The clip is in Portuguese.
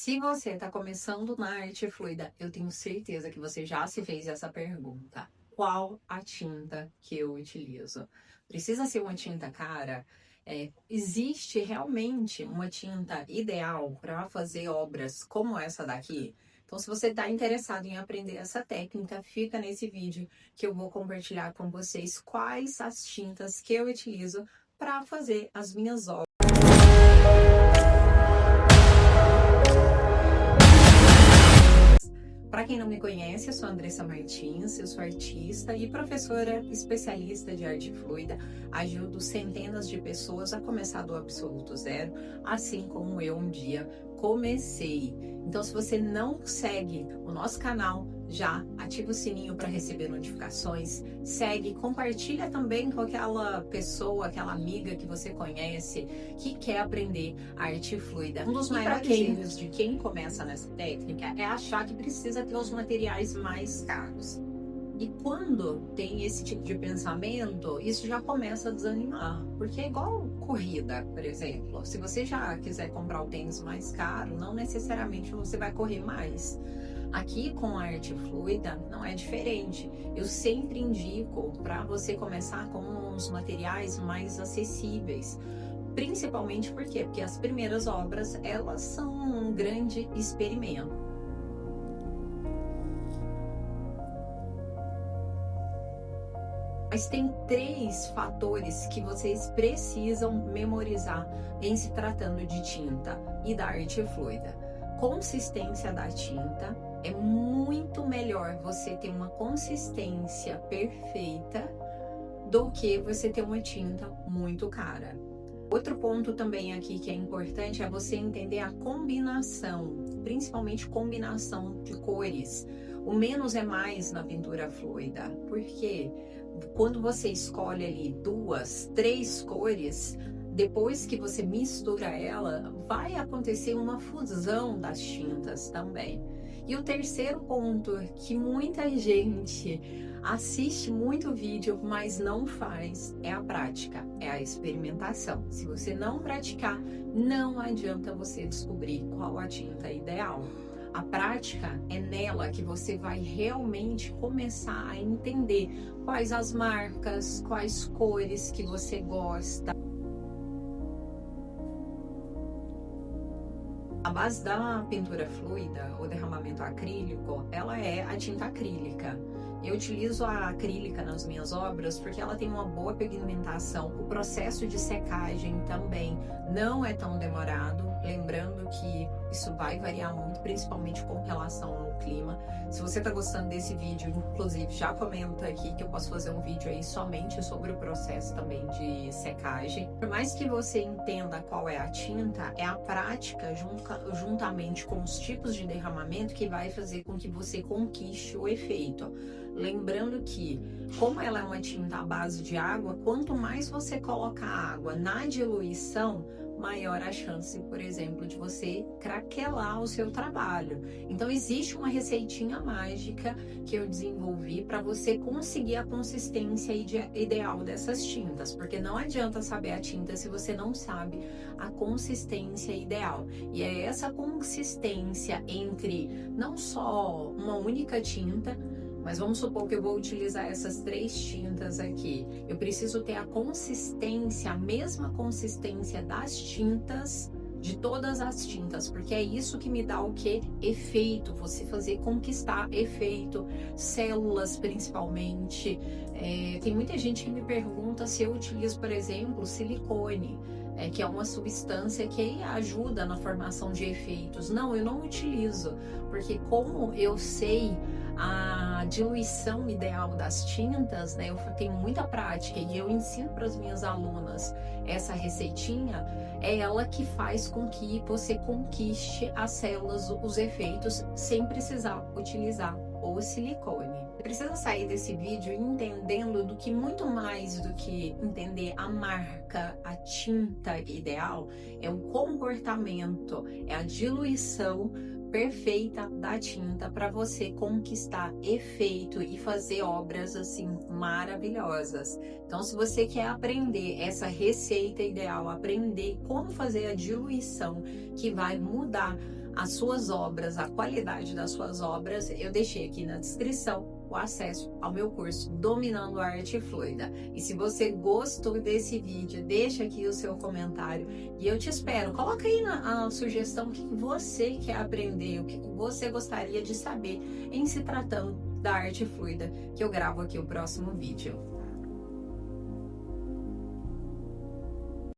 Se você está começando na arte fluida, eu tenho certeza que você já se fez essa pergunta. Qual a tinta que eu utilizo? Precisa ser uma tinta cara? Existe realmente uma tinta ideal para fazer obras como essa daqui? Então, se você está interessado em aprender essa técnica, fica nesse vídeo que eu vou compartilhar com vocês quais as tintas que eu utilizo para fazer as minhas obras. Para quem não me conhece, eu sou Andressa Martins, eu sou artista e professora especialista de arte fluida. Ajudo centenas de pessoas a começar do absoluto zero, assim como eu um dia comecei. Então, se você não segue o nosso canal, já ativa o sininho para receber notificações, segue, compartilha também com aquela pessoa, aquela amiga que você conhece que quer aprender arte fluida. Um dos maiores erros de quem começa nessa técnica é achar que precisa ter os materiais mais caros. E quando tem esse tipo de pensamento, isso já começa a desanimar. Porque é igual corrida, por exemplo. Se você já quiser comprar o tênis mais caro, não necessariamente você vai correr mais. Aqui com a arte fluida não é diferente. Eu sempre indico para você começar com os materiais mais acessíveis. Principalmente por quê? Porque as primeiras obras, elas são um grande experimento. Mas tem 3 fatores que vocês precisam memorizar em se tratando de tinta e da arte fluida. Consistência da tinta. É muito melhor você ter uma consistência perfeita do que você ter uma tinta muito cara. Outro ponto também aqui que é importante é você entender a combinação, principalmente combinação de cores. O menos é mais na pintura fluida, porque quando você escolhe ali 2, 3 cores, depois que você mistura ela, vai acontecer uma fusão das tintas também. E o terceiro ponto, que muita gente assiste muito vídeo, mas não faz, é a prática, é a experimentação. Se você não praticar, não adianta você descobrir qual a tinta ideal. A prática é nela que você vai realmente começar a entender quais as marcas, quais cores que você gosta. A base da pintura fluida, o derramamento acrílico, ela é a tinta acrílica. Eu utilizo a acrílica nas minhas obras porque ela tem uma boa pigmentação. O processo de secagem também não é tão demorado. Lembrando que isso vai variar muito, principalmente com relação ao clima. Se você está gostando desse vídeo, inclusive, já comenta aqui que eu posso fazer um vídeo aí somente sobre o processo também de secagem. Por mais que você entenda qual é a tinta, é a prática juntamente com os tipos de derramamento que vai fazer com que você conquiste o efeito. Lembrando que, como ela é uma tinta à base de água, quanto mais você coloca água na diluição, maior a chance, por exemplo, de você craquelar o seu trabalho. Então, existe uma receitinha mágica que eu desenvolvi para você conseguir a consistência ideal dessas tintas, porque não adianta saber a tinta se você não sabe a consistência ideal. E é essa consistência entre não só uma única tinta, mas vamos supor que eu vou utilizar essas 3 tintas aqui. Eu preciso ter a consistência, a mesma consistência das tintas, de todas as tintas, porque é isso que me dá o que? Efeito, você fazer conquistar efeito, células principalmente. Tem muita gente que me pergunta se eu utilizo, por exemplo, silicone. Que é uma substância que ajuda na formação de efeitos. Não, eu não utilizo, porque como eu sei a diluição ideal das tintas, né, eu tenho muita prática e eu ensino para as minhas alunas essa receitinha, é ela que faz com que você conquiste as células, os efeitos, sem precisar utilizar o silicone. Você precisa sair desse vídeo entendendo do que muito mais do que entender a marca, a tinta ideal, é o comportamento, é a diluição perfeita da tinta para você conquistar efeito e fazer obras assim maravilhosas. Então, se você quer aprender essa receita ideal, aprender como fazer a diluição que vai mudar as suas obras, a qualidade das suas obras, eu deixei aqui na descrição o acesso ao meu curso Dominando a Arte Fluida. E se você gostou desse vídeo, deixa aqui o seu comentário e eu te espero. Coloca aí a sugestão o que você quer aprender, o que você gostaria de saber em se tratando da arte fluida, que eu gravo aqui o próximo vídeo.